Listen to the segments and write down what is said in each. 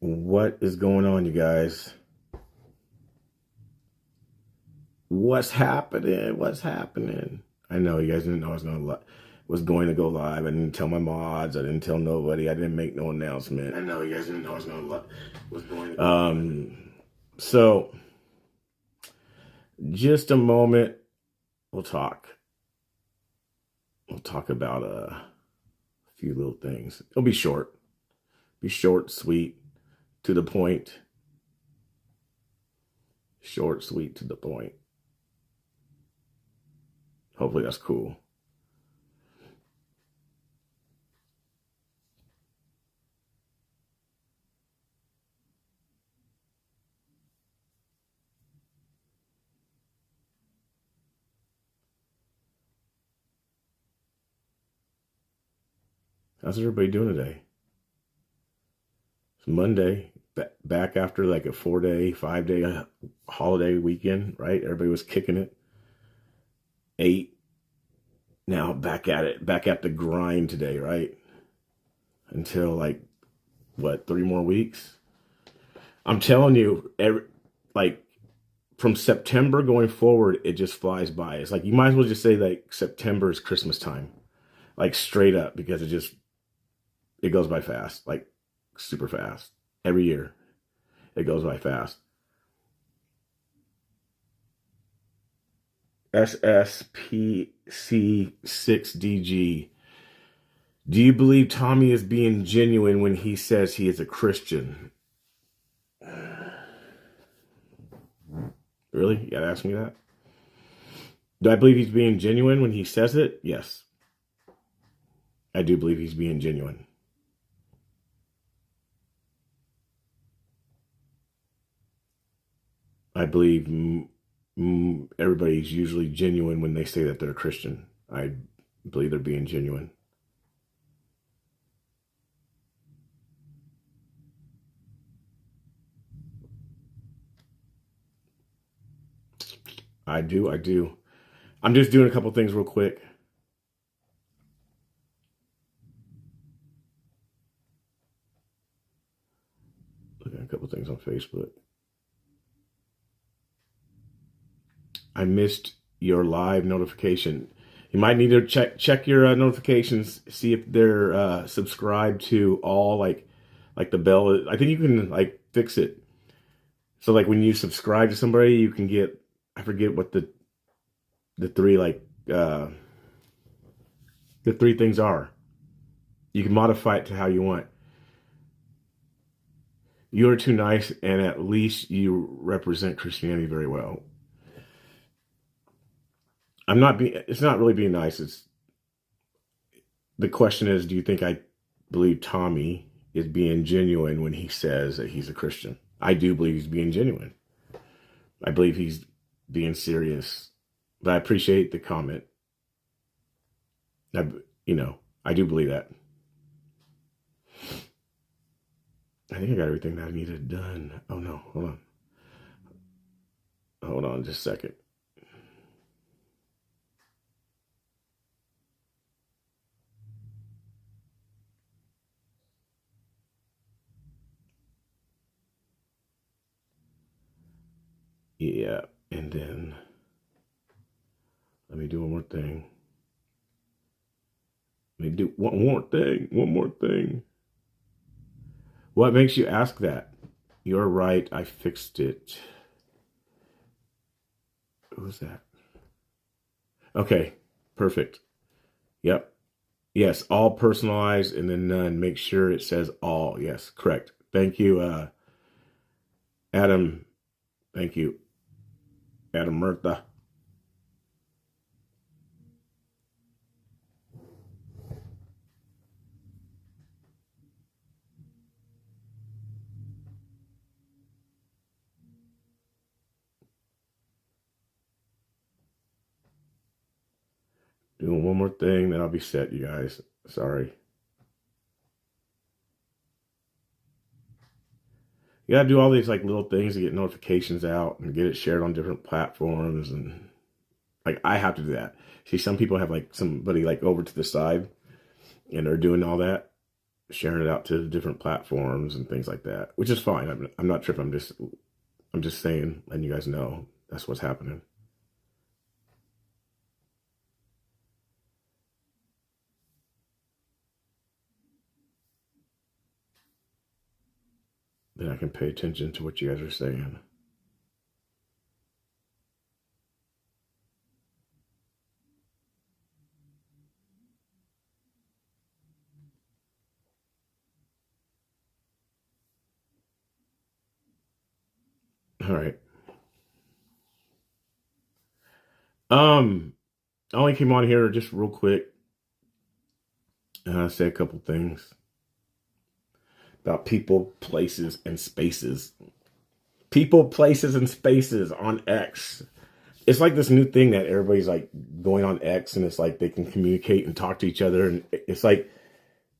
What is going on, you guys? What's happening? What's happening? I know you guys didn't know I was going to go live. I didn't tell my mods. I didn't tell nobody. I didn't make no announcement. I know you guys didn't know I was going to. So just a moment. We'll talk. We'll talk about a few little things. It'll be short. Be short, sweet, to the point. Short, sweet, to the point. Hopefully that's cool. How's everybody doing today? It's Monday, back after like a 4-day, 5-day holiday weekend, right? Everybody was kicking it. 8. Now back at it, back at the grind today, right? Until like, what, 3 more weeks? I'm telling you, from September going forward, it just flies by. It's like, you might as well just say like September is Christmas time. Like straight up, because it goes by fast, like super fast. Every year, it goes by fast. SSPC6DG. Do you believe Tommy is being genuine when he says he is a Christian? Really? You gotta ask me that? Do I believe he's being genuine when he says it? Yes. I do believe he's being genuine. I believe everybody's usually genuine when they say that they're a Christian. I believe they're being genuine. I do. I'm just doing a couple things real quick. Look at a couple things on Facebook. I missed your live notification. You might need to check your notifications, see if they're subscribed to all, like the bell. I think you can like fix it. So like when you subscribe to somebody, you can get, I forget what the 3 the 3 things are. You can modify it to how you want. You're too nice, and at least you represent Christianity very well. It's not really being nice. The question is, do you think I believe Tommy is being genuine when he says that he's a Christian? I do believe he's being genuine. I believe he's being serious. But I appreciate the comment. I do believe that. I think I got everything that I needed done. Oh no, hold on. Hold on just a second. Yeah, and then let me do one more thing. Let me do one more thing. What makes you ask that? You're right, I fixed it. Who's that? Okay, perfect. Yep. Yes, all personalized and then none. Make sure it says all. Yes, correct. Thank you, Adam. Thank you, Adam Murtha. Doing one more thing, then I'll be set, you guys. Sorry. You gotta do all these like little things to get notifications out and get it shared on different platforms, and like I have to do that. See, some people have like somebody like over to the side and they're doing all that, sharing it out to different platforms and things like that, which is fine. I'm not tripping. I'm just saying, letting you guys know that's what's happening. Then I can pay attention to what you guys are saying. All right. I only came on here just real quick. Say a couple things about people, places, and spaces. People, places, and spaces on X. It's like this new thing that everybody's like going on X, and it's like they can communicate and talk to each other, and it's like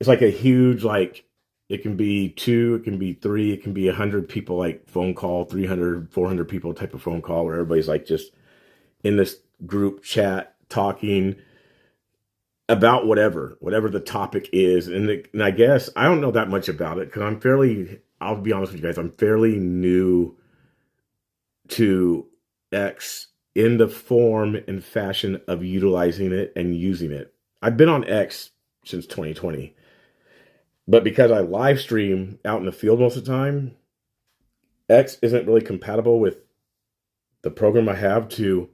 a huge, like, it can be 2, it can be 3, it can be 100 people, like phone call, 300, 400 people type of phone call, where everybody's like just in this group chat talking about whatever the topic is. And I guess I don't know that much about it because I'll be honest with you guys, I'm fairly new to X in the form and fashion of utilizing it and using it. I've been on X since 2020, but because I live stream out in the field most of the time, X isn't really compatible with the program I have to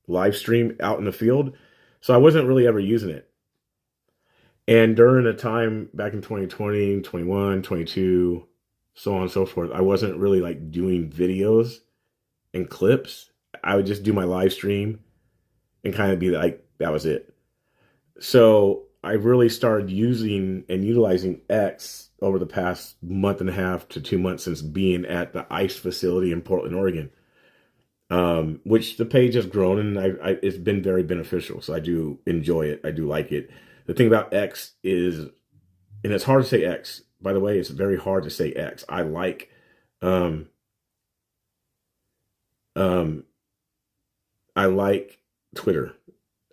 live stream out in the field. So I wasn't really ever using it. And during a time back in 2020, 21, 22, so on and so forth, I wasn't really like doing videos and clips. I would just do my live stream and kind of be like, that was it. So I really started using and utilizing X over the past month and a half to 2 months since being at the ICE facility in Portland, Oregon. Which the page has grown, and it's been very beneficial. So I do enjoy it. I do like it. The thing about X is, and it's hard to say X, by the way, it's very hard to say X. I like, I like Twitter.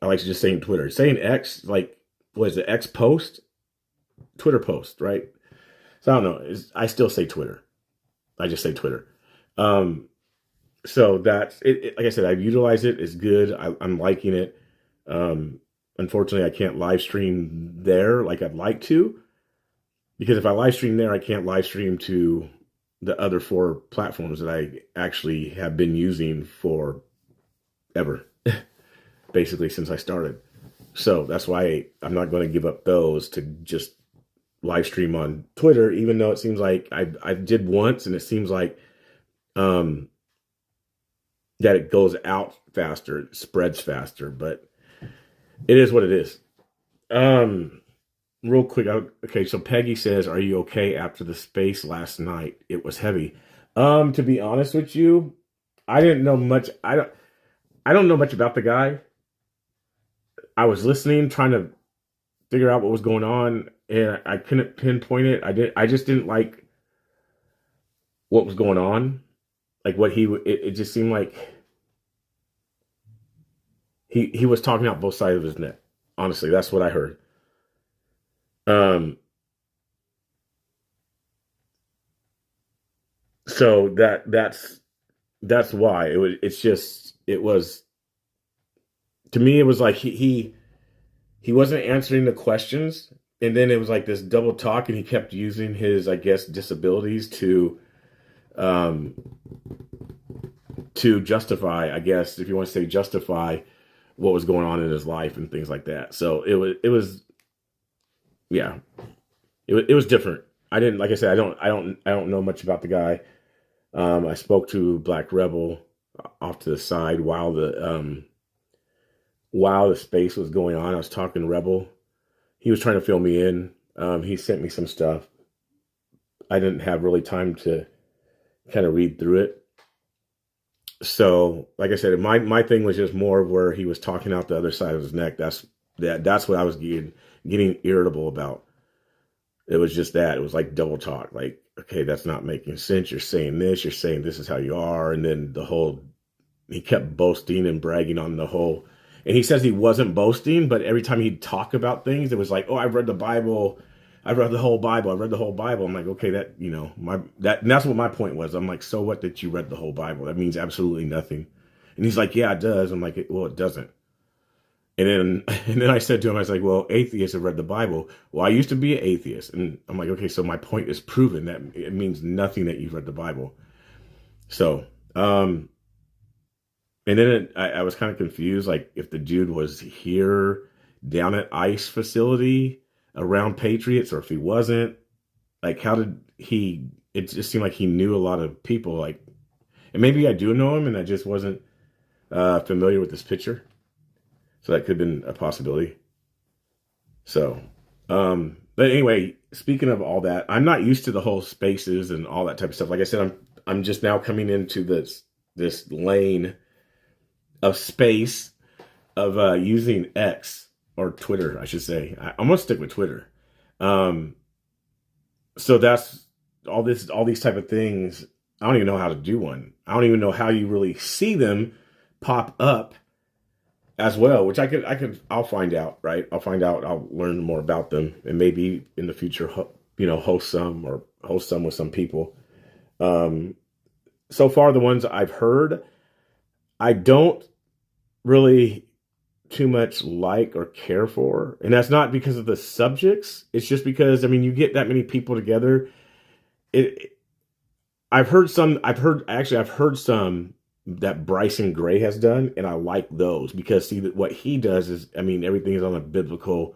I like just saying Twitter. Saying X, like, what is it? X post? Twitter post, right? So I don't know. I still say Twitter. I just say Twitter. So that's it. Like I said, I've utilized it. It's good. I'm liking it. Unfortunately, I can't live stream there like I'd like to, because if I live stream there, I can't live stream to the other 4 platforms that I actually have been using for ever, basically since I started. So that's why I'm not going to give up those to just live stream on Twitter, even though it seems like I did once, and it seems like that it goes out faster, it spreads faster, but it is what it is. Real quick, okay, so Peggy says, are you okay after the space last night? It was heavy. To be honest with you, I didn't know much. I don't know much about the guy. I was listening, trying to figure out what was going on, and I couldn't pinpoint it. I just didn't like what was going on. Like what it just seemed like he was talking out both sides of his neck. Honestly, that's what I heard. So that's why it was to me, it was like he wasn't answering the questions, and then it was like this double talk, and he kept using his, I guess, disabilities um to justify, I guess, if you want to say justify, what was going on in his life and things like that. So yeah, it was different. I didn't, like I said, I don't know much about the guy. I spoke to Black Rebel off to the side while the space was going on. I was talking to Rebel. He was trying to fill me in. He sent me some stuff. I didn't have really time to kind of read through it. So, like I said, my thing was just more of where he was talking out the other side of his neck. That's what I was getting irritable about. It was just that. It was like double talk. Like, okay, that's not making sense. You're saying this is how you are. And then he kept boasting and bragging on the whole. And he says he wasn't boasting, but every time he'd talk about things, it was like, oh, I've read the Bible. I read the whole Bible. I read the whole Bible. I'm like, okay, that, and that's what my point was. I'm like, so what that you read the whole Bible? That means absolutely nothing. And he's like, yeah, it does. I'm like, well, it doesn't. And then I said to him, I was like, well, atheists have read the Bible. Well, I used to be an atheist. And I'm like, okay, so my point is proven that it means nothing that you've read the Bible. So, and then I was kind of confused, like if the dude was here down at ICE facility around Patriots, or if he wasn't, like, how did he, it just seemed like he knew a lot of people, like, and maybe I do know him and I just wasn't familiar with this picture. So that could have been a possibility. So, but anyway, speaking of all that, I'm not used to the whole spaces and all that type of stuff. Like I said, I'm just now coming into this lane of space of using X, or Twitter, I should say. I'm gonna stick with Twitter. So that's all these type of things. I don't even know how to do one. I don't even know how you really see them pop up as well, which I'll find out, right? I'll find out, I'll learn more about them, and maybe in the future, host some with some people. So far, the ones I've heard, I don't really too much like or care for. And that's not because of the subjects. It's just because, I mean, you get that many people together. I've heard some that Bryson Gray has done, and I like those because, see, what he does is, I mean, everything is on a biblical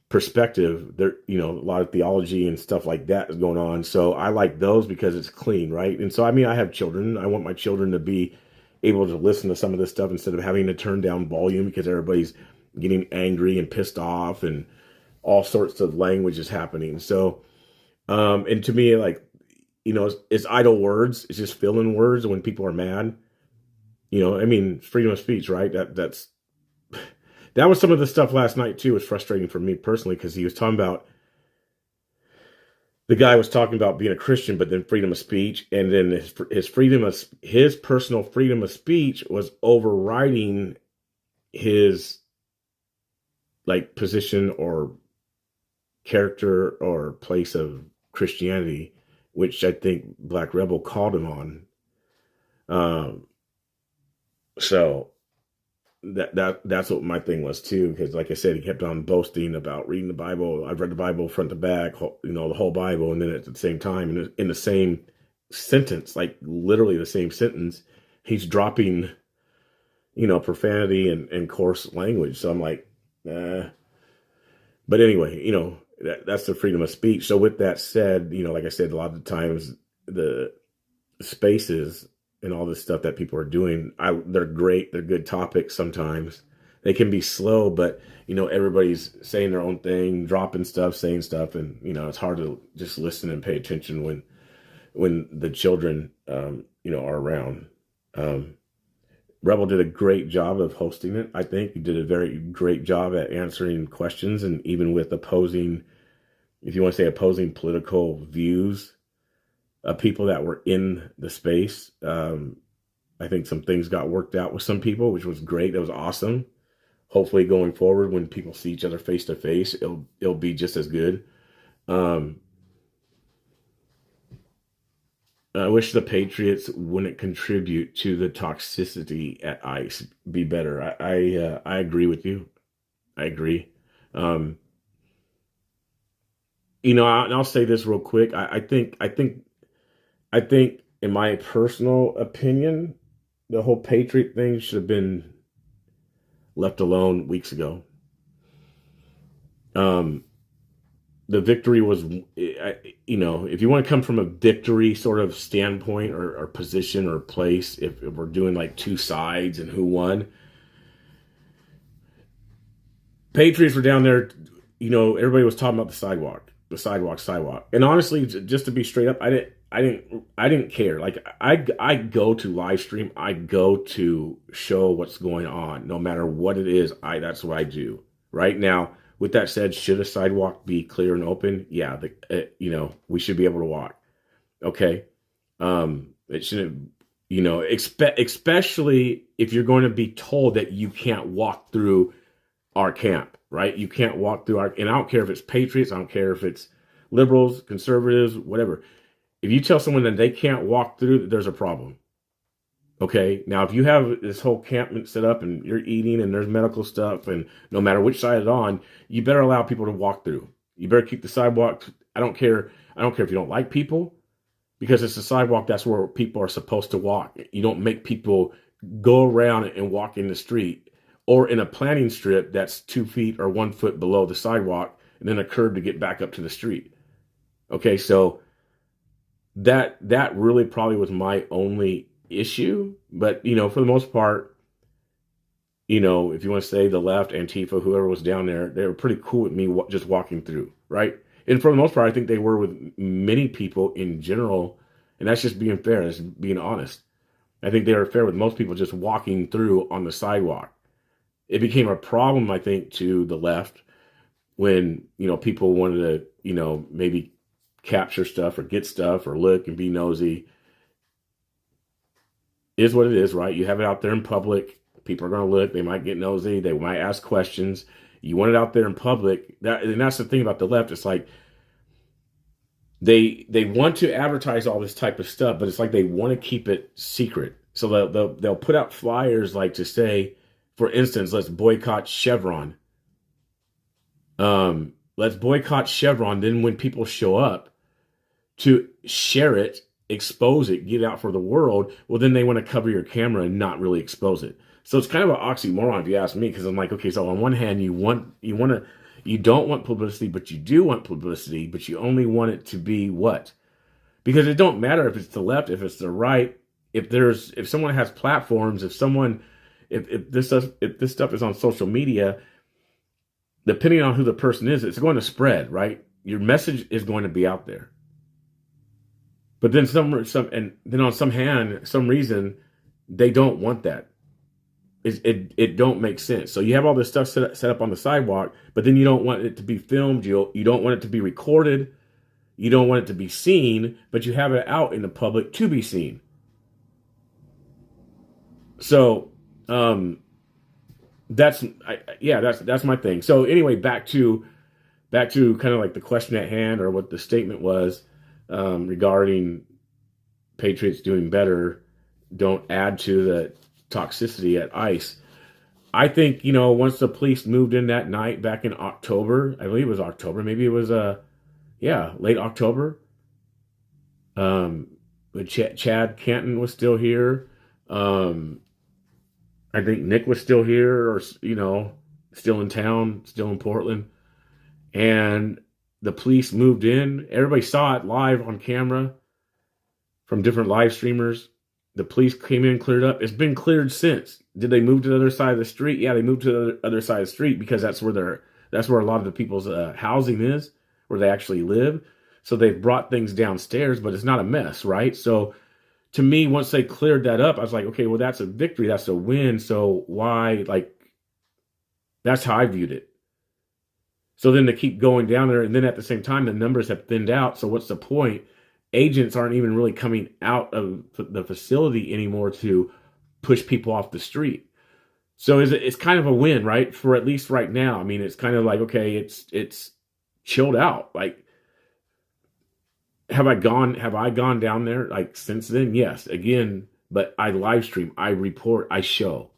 perspective. There, a lot of theology and stuff like that is going on. So I like those because it's clean, right? And so, I mean, I have children. I want my children to be able to listen to some of this stuff instead of having to turn down volume because everybody's getting angry and pissed off and all sorts of language is happening. So, and to me, like, it's idle words. It's just filling words when people are mad. I mean, freedom of speech, right? That was some of the stuff last night too. It was frustrating for me personally because he was talking about, the guy was talking about being a Christian, but then freedom of speech, and then his personal freedom of speech was overriding his, like, position or character or place of Christianity, which I think Black Rebel called him on. So that's what my thing was too, because like I said, he kept on boasting about reading the Bible. I've read the Bible front to back, the whole Bible, and then at the same time, in the same sentence, like literally the same sentence, he's dropping, profanity and coarse language. So I'm like, But anyway, that's the freedom of speech. So with that said, like I said, a lot of the times the spaces and all this stuff that people are doing, they're great. They're good topics. Sometimes they can be slow, but everybody's saying their own thing, dropping stuff, saying stuff, and it's hard to just listen and pay attention when the children are around. Rebel did a great job of hosting it. I think he did a very great job at answering questions, and even with opposing, if you want to say opposing political views of people that were in the space. I think some things got worked out with some people, which was great. That was awesome. Hopefully going forward, when people see each other face to face, it'll be just as good. I wish the Patriots wouldn't contribute to the toxicity at ICE. Be better. I agree with you. I agree. I'll say this real quick. I think in my personal opinion, the whole Patriot thing should have been left alone weeks ago. The victory was, if you want to come from a victory sort of standpoint or position or place, if we're doing like two sides and who won, Patriots were down there, everybody was talking about the sidewalk. And honestly, just to be straight up, I didn't care. Like I go to live stream, I go to show what's going on, no matter what it is. That's what I do right now. With that said, should a sidewalk be clear and open? Yeah, we should be able to walk. Okay, it shouldn't, especially if you're going to be told that you can't walk through our camp, right? You can't walk through and I don't care if it's patriots, I don't care if it's liberals, conservatives, whatever. If you tell someone that they can't walk through, there's a problem. Okay, now if you have this whole campment set up and you're eating and there's medical stuff and no matter which side it's on, you better allow people to walk through. You better keep the sidewalk. I don't care. I don't care if you don't like people, because it's a sidewalk. That's where people are supposed to walk. You don't make people go around and walk in the street or in a planting strip that's 2 feet or 1 foot below the sidewalk and then a curb to get back up to the street. Okay, so that really probably was my only issue. But, you know, for the most part, you know, if you want to say the left, Antifa, whoever was down there, they were pretty cool with me just walking through, right? And for the most part, I think they were with many people in general. And that's just being fair, that's being honest. I think they were fair with most people just walking through on the sidewalk. It became a problem, I think, to the left when, you know, people wanted to, you know, maybe capture stuff or get stuff or look and be nosy. It is what it is, right? You have it out there in public. People are going to look. They might get nosy. They might ask questions. You want it out there in public. And that's the thing about the left. It's like they want to advertise all this type of stuff, but it's like they want to keep it secret. So they'll put out flyers like to say, for instance, let's boycott Chevron. Let's boycott Chevron. Then when people show up to share it, expose it, get it out for the world, well, then they want to cover your camera and not really expose it. So it's kind of an oxymoron if you ask me, because I'm like, okay, so on one hand, you don't want publicity, but you do want publicity, but you only want it to be what? Because it don't matter if it's the left, if it's the right, if someone has platforms, if this stuff is on social media, depending on who the person is, it's going to spread, right? Your message is going to be out there. But then on some reason, they don't want that. It don't make sense. So you have all this stuff set up on the sidewalk, but then you don't want it to be filmed. You don't want it to be recorded. You don't want it to be seen, but you have it out in the public to be seen. So that's my thing. So anyway, back to kind of like the question at hand, or what the statement was regarding Patriots doing better. Don't add to the toxicity at ICE. I think, you know, once the police moved in that night back in October, I believe it was October, maybe it was late October. But Chad Canton was still here. I think Nick was still here, or, you know, still in town, still in Portland. And the police moved in. Everybody saw it live on camera from different live streamers. The police came in, cleared up. It's been cleared since. Did they move to the other side of the street? Yeah, they moved to the other side of the street because that's where a lot of the people's housing is, where they actually live. So they've brought things downstairs, but it's not a mess, right? So to me, once they cleared that up, I was like, okay, well, that's a victory. That's a win. So why, that's how I viewed it. So then to keep going down there, and then at the same time, the numbers have thinned out. So what's the point? Agents aren't even really coming out of the facility anymore to push people off the street. So it's kind of a win, right? For at least right now. I mean, it's kind of like, okay, it's chilled out. Like, have I gone down there like since then? Yes, again, but I live stream, I report, I show.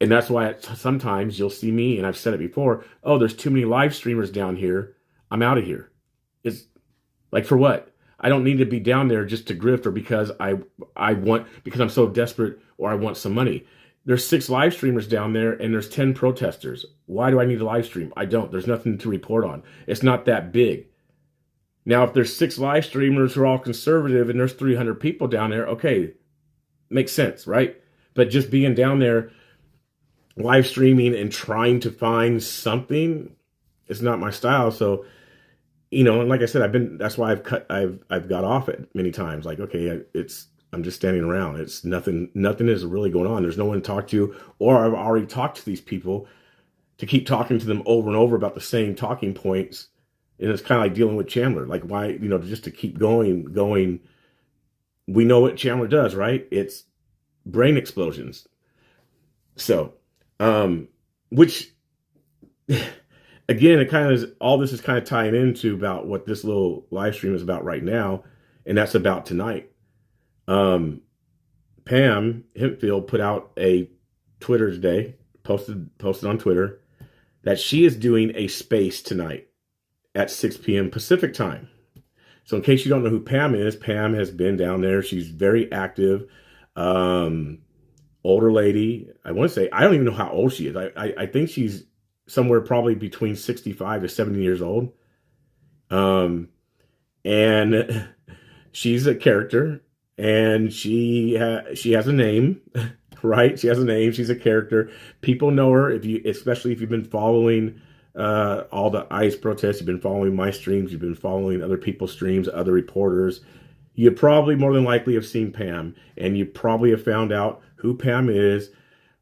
And that's why sometimes you'll see me, and I've said it before, oh, there's too many live streamers down here, I'm out of here. It's like, for what? I don't need to be down there just to grift, or because because I'm so desperate, or I want some money. There's 6 live streamers down there and there's 10 protesters. Why do I need a live stream? I don't. There's nothing to report on. It's not that big. Now, if there's 6 live streamers who are all conservative and there's 300 people down there, okay, makes sense, right? But just being down there live streaming and trying to find something, it's not my style. So, you know, and like I said, that's why I've got off it many times. Like, okay, I'm just standing around. It's nothing is really going on. There's no one to talk to, or I've already talked to these people to keep talking to them over and over about the same talking points. And it's kind of like dealing with Chandler. Like, why, you know, just to keep going. We know what Chandler does, right? It's brain explosions. So, which again, it kind of is, all this is kind of tying into about what this little live stream is about right now, and that's about tonight. Pam Hempfield put out a Twitter today, posted on Twitter, that she is doing a space tonight at 6 p.m. Pacific time. So in case you don't know who Pam is, Pam has been down there. She's very active. Older lady. I want to say, I don't even know how old she is. I think she's somewhere probably between 65 to 70 years old. And she's a character, and she has a name, right? She has a name. She's a character. People know her, especially if you've been following all the ICE protests, you've been following my streams, you've been following other people's streams, other reporters. You probably more than likely have seen Pam, and you probably have found out who Pam is,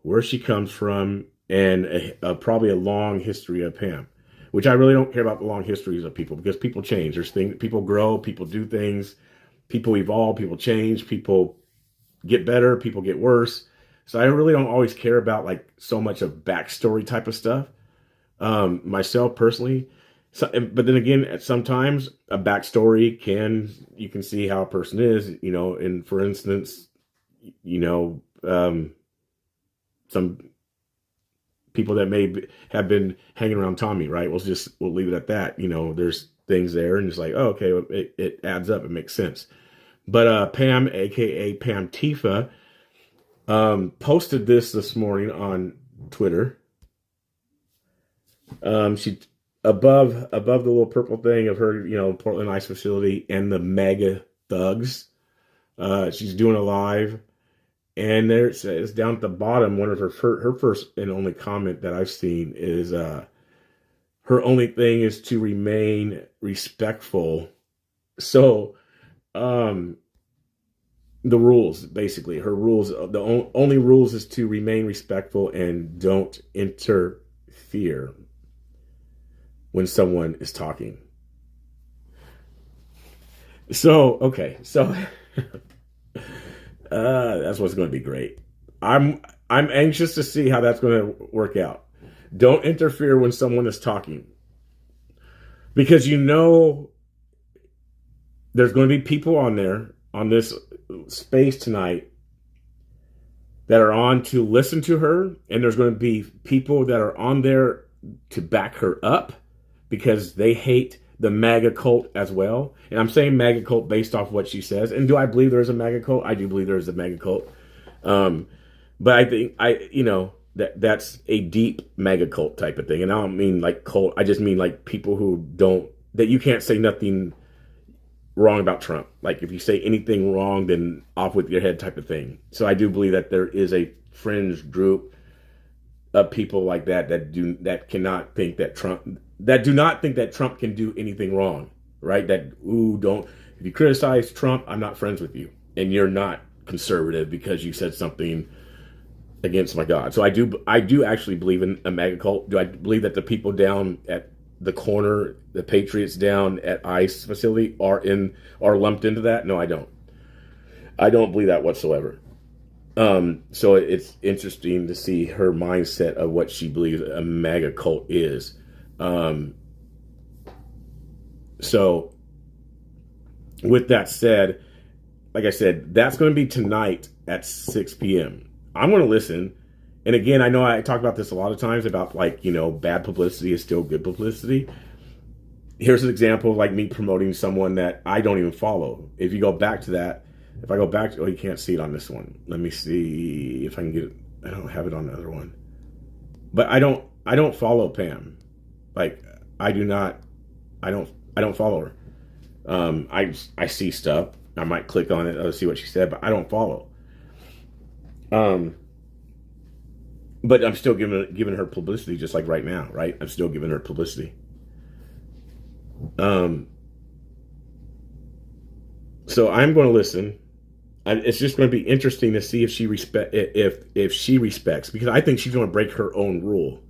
where she comes from, and probably a long history of Pam, which I really don't care about the long histories of people, because people change. There's things, people grow, people do things, people evolve, people change, people get better, people get worse. So I really don't always care about like so much of backstory type of stuff. Myself personally, but then again, sometimes a backstory you can see how a person is, and for instance, some people that have been hanging around Tommy, right? We'll leave it at that. There's things there, and it's like, oh, okay, it adds up, it makes sense. But Pam, aka Pam Tifa, posted this morning on Twitter. She above the little purple thing of her, Portland ICE facility and the MAGA thugs. She's doing a live, and there it says down at the bottom, one of her first and only comment that I've seen is her only thing is to remain respectful. So, the rules, basically, her rules, the only rules is to remain respectful and don't interfere when someone is talking. So, okay, so that's what's going to be great. I'm anxious to see how that's going to work out. Don't interfere when someone is talking, because there's going to be people on this space tonight that are on to listen to her, and there's going to be people that are on there to back her up because they hate the MAGA cult as well. And I'm saying MAGA cult based off what she says. And do I believe there is a MAGA cult? I do believe there is a MAGA cult. But I think that's a deep MAGA cult type of thing. And I don't mean like cult. I just mean like people that you can't say nothing wrong about Trump. Like if you say anything wrong, then off with your head type of thing. So I do believe that there is a fringe group of people like that do not think that Trump can do anything wrong, right? If you criticize Trump, I'm not friends with you, and you're not conservative because you said something against my God. So I do actually believe in a MAGA cult. Do I believe that the people down at the corner, the patriots down at ICE facility are lumped into that? No, I don't. I don't believe that whatsoever. So it's interesting to see her mindset of what she believes a MAGA cult is. So with that said, like I said, that's going to be tonight at 6 p.m. I'm going to listen. And again, I know I talk about this a lot of times about bad publicity is still good publicity. Here's an example of like me promoting someone that I don't even follow. If you go back to that, you can't see it on this one. Let me see if I can get it. I don't have it on the other one. But I don't follow Pam. Like I don't follow her. I see stuff. I might click on it, see what she said, but I don't follow. But I'm still giving her publicity, just like right now, right? I'm still giving her publicity. So I'm going to listen. It's just going to be interesting to see if she respects, because I think she's going to break her own rule.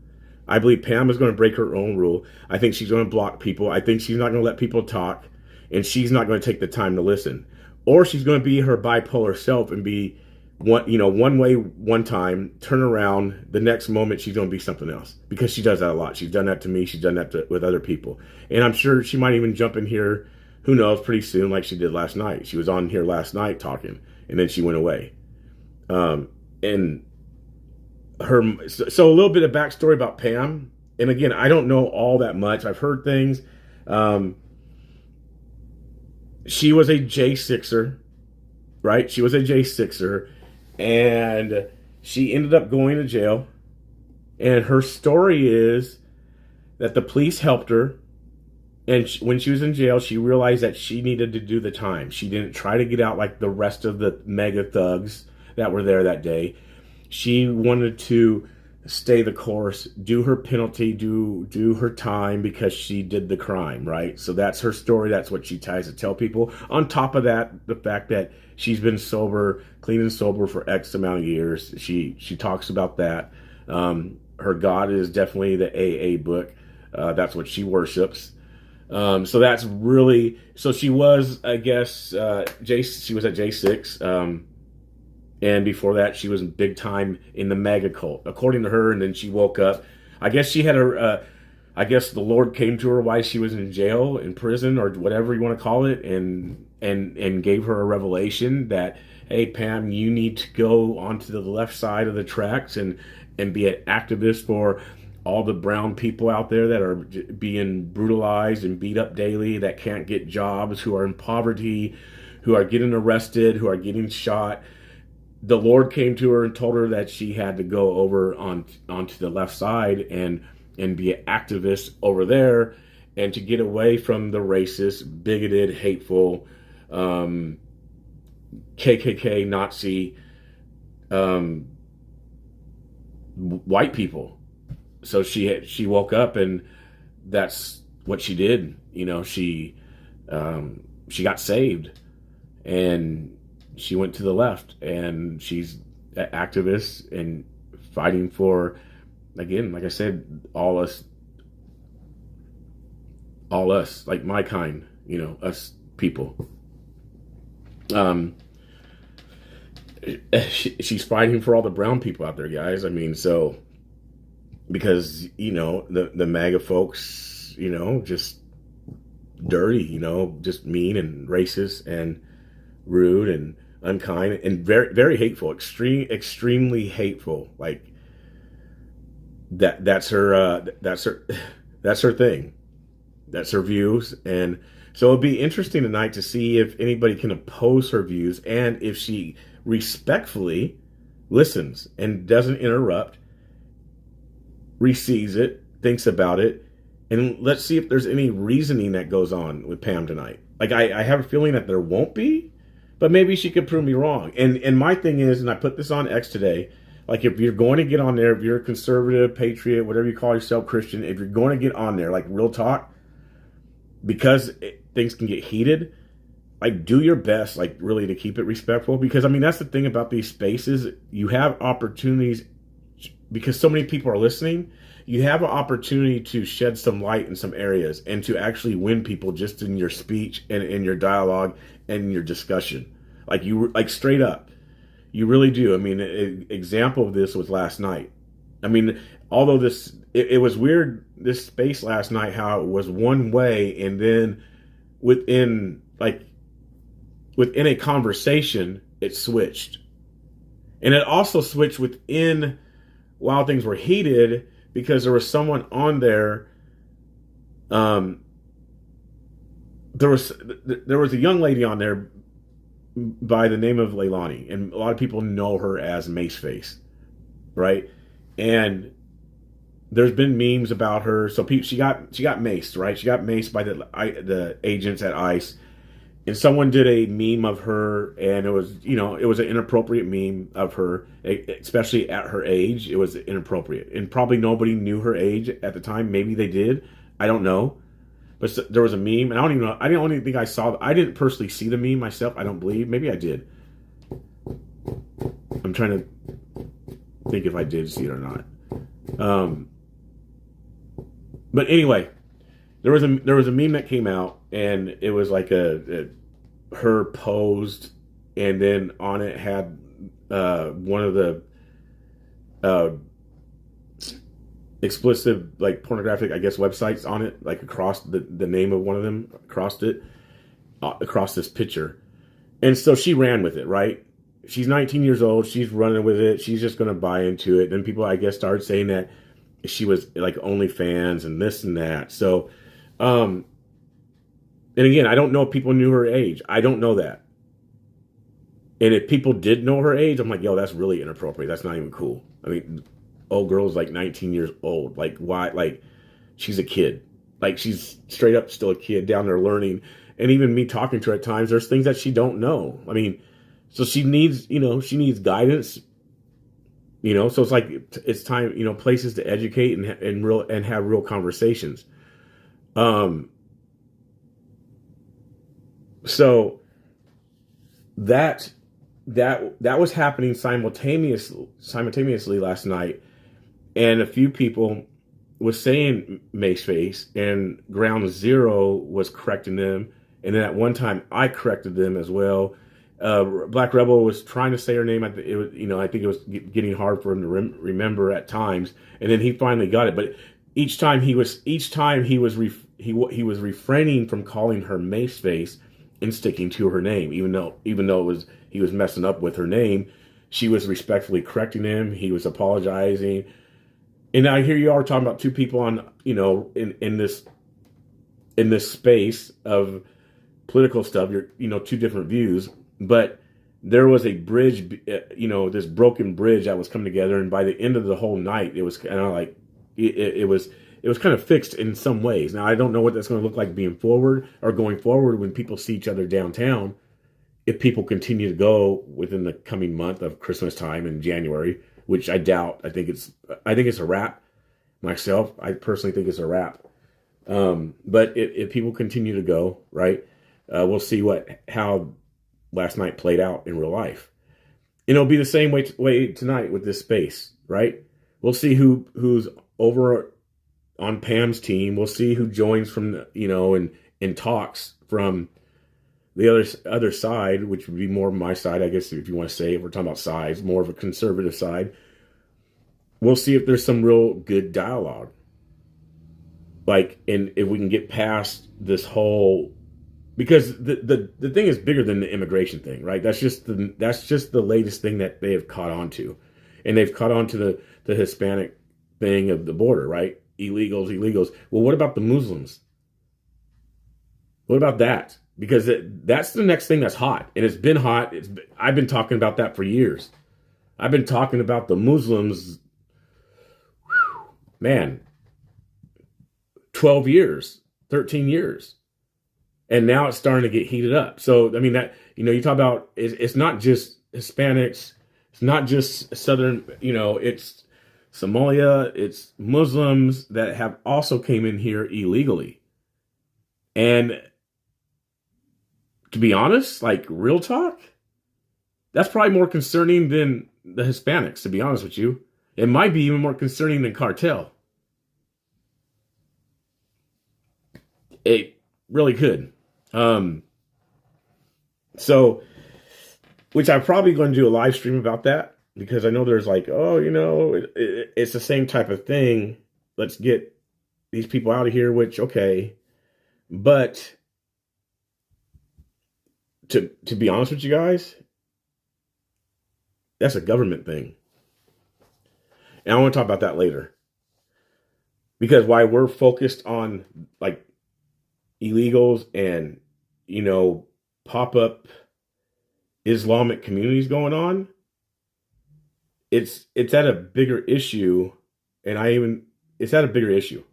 I believe Pam is going to break her own rule. I think she's going to block people. I think she's not going to let people talk, and she's not going to take the time to listen. Or she's going to be her bipolar self and be one way one time, turn around, the next moment she's going to be something else, because she does that a lot. She's done that to me. She's done that with other people. And I'm sure she might even jump in here, who knows, pretty soon, like she did last night. She was on here last night talking, and then she went away. And so a little bit of backstory about Pam. And again, I don't know all that much. I've heard things. She was a J6er, right? She was a J6er, and she ended up going to jail. And her story is that the police helped her. And when she was in jail, she realized that she needed to do the time. She didn't try to get out like the rest of the mega thugs that were there that day. She wanted to stay the course, do her penalty, do her time, because she did the crime, right? So that's her story. That's what she tries to tell people. On top of that, the fact that she's been sober, clean and sober for X amount of years. She talks about that. Her God is definitely the AA book. That's what she worships. So that's really, so she was, I guess, she was at J6. And before that, she was big time in the mega cult, according to her. And then she woke up. I guess she had I guess the Lord came to her while she was in jail, in prison, or whatever you want to call it, and gave her a revelation that, hey, Pam, you need to go onto the left side of the tracks and be an activist for all the brown people out there that are being brutalized and beat up daily, that can't get jobs, who are in poverty, who are getting arrested, who are getting shot. The Lord came to her and told her that she had to go over onto the left side and be an activist over there, and to get away from the racist, bigoted, hateful, KKK, Nazi, white people. So she woke up, and that's what she did. She got saved, and she went to the left, and she's an activist and fighting for, again, like I said, all us, like my kind, us people. She's fighting for all the brown people out there, guys. I mean, so, because, the MAGA folks, just dirty, just mean and racist and rude and unkind and very, very hateful, extremely hateful. Like that's her thing. That's her views. And so it'll be interesting tonight to see if anybody can oppose her views, and if she respectfully listens and doesn't interrupt, receives it, thinks about it, and let's see if there's any reasoning that goes on with Pam tonight. Like I have a feeling that there won't be, but maybe she could prove me wrong. And my thing is, and I put this on X today, like if you're going to get on there, if you're a conservative, patriot, whatever you call yourself, Christian, if you're going to get on there, like real talk, because things can get heated, like do your best, like really to keep it respectful. Because I mean, that's the thing about these spaces. You have opportunities, because so many people are listening, you have an opportunity to shed some light in some areas and to actually win people just in your speech and in your dialogue and in your discussion. Like straight up. You really do. I mean, an example of this was last night. I mean, although it was weird, this space last night, how it was one way, and then within a conversation, it switched. And it also switched within, while things were heated, because there was someone on there. There was a young lady on there by the name of Leilani, and a lot of people know her as Maceface, right? And there's been memes about her. So she got maced, right? She got maced by the agents at ICE, and someone did a meme of her, and it was an inappropriate meme of her, especially at her age. It was inappropriate, and probably nobody knew her age at the time. Maybe they did, I don't know. But there was a meme, and I don't even know. I don't even think I saw. I didn't personally see the meme myself. I don't believe. Maybe I did. I'm trying to think if I did see it or not. But anyway, there was a meme that came out, and it was like her posed, and then on it had one of the uh, explicit, like pornographic, I guess, websites on it, like across the name of one of them, across it, across this picture. And so she ran with it, right? She's 19 years old. She's running with it. She's just going to buy into it. Then people, I guess, started saying that she was like OnlyFans and this and that. So, and again, I don't know if people knew her age. I don't know that. And if people did know her age, I'm like, yo, that's really inappropriate. That's not even cool. I mean, old girl's like 19 years old. Like, why? Like, she's a kid. Like, she's straight up still a kid down there learning. And even me talking to her at times, there's things that she don't know. I mean, so she needs, she needs guidance. So it's like it's time, places to educate and have real conversations. So that was happening simultaneously last night, and a few people was saying Maceface, and Ground Zero was correcting them, and then at one time I corrected them as well. Black Rebel was trying to say her name. I think it was getting hard for him to remember at times, and then he finally got it. But each time he was refraining from calling her Maceface and sticking to her name, even though he was messing up with her name. She was respectfully correcting him. He was apologizing, and now here you are talking about two people on in this space of political stuff. You're two different views. But there was a bridge, this broken bridge that was coming together, and by the end of the whole night, it was kind of like it was kind of fixed in some ways. Now I don't know what that's going to look like going forward when people see each other downtown. If people continue to go within the coming month of Christmas time in January, which I doubt. I think it's a wrap. Myself, I personally think it's a wrap. But if people continue to go, right, we'll see how last night played out in real life. And it'll be the same way tonight with this space, right? We'll see who's over on Pam's team. We'll see who joins from and talks from the other side, which would be more my side, I guess, if you want to say, if we're talking about sides, more of a conservative side. We'll see if there's some real good dialogue. Like, and if we can get past this whole, because the thing is bigger than the immigration thing, right? That's just the latest thing that they have caught on to. And they've caught on to the Hispanic thing of the border, right? Illegals. Well, what about the Muslims? What about that? Because that's the next thing that's hot. And it's been hot. I've been talking about that for years. I've been talking about the Muslims, man, 12 years, 13 years. And now it's starting to get heated up. So, I mean, that, you talk about, it's not just Hispanics. It's not just Southern, it's Somalia. It's Muslims that have also came in here illegally. And to be honest, like real talk, that's probably more concerning than the Hispanics, to be honest with you. It might be even more concerning than cartel. It really could. So, which I'm probably going to do a live stream about that, because I know there's like, it's the same type of thing. Let's get these people out of here, which, okay. But to be honest with you guys, that's a government thing. And I want to talk about that later. Because why we're focused on like illegals and, pop-up Islamic communities going on, it's at a bigger issue, it's at a bigger issue.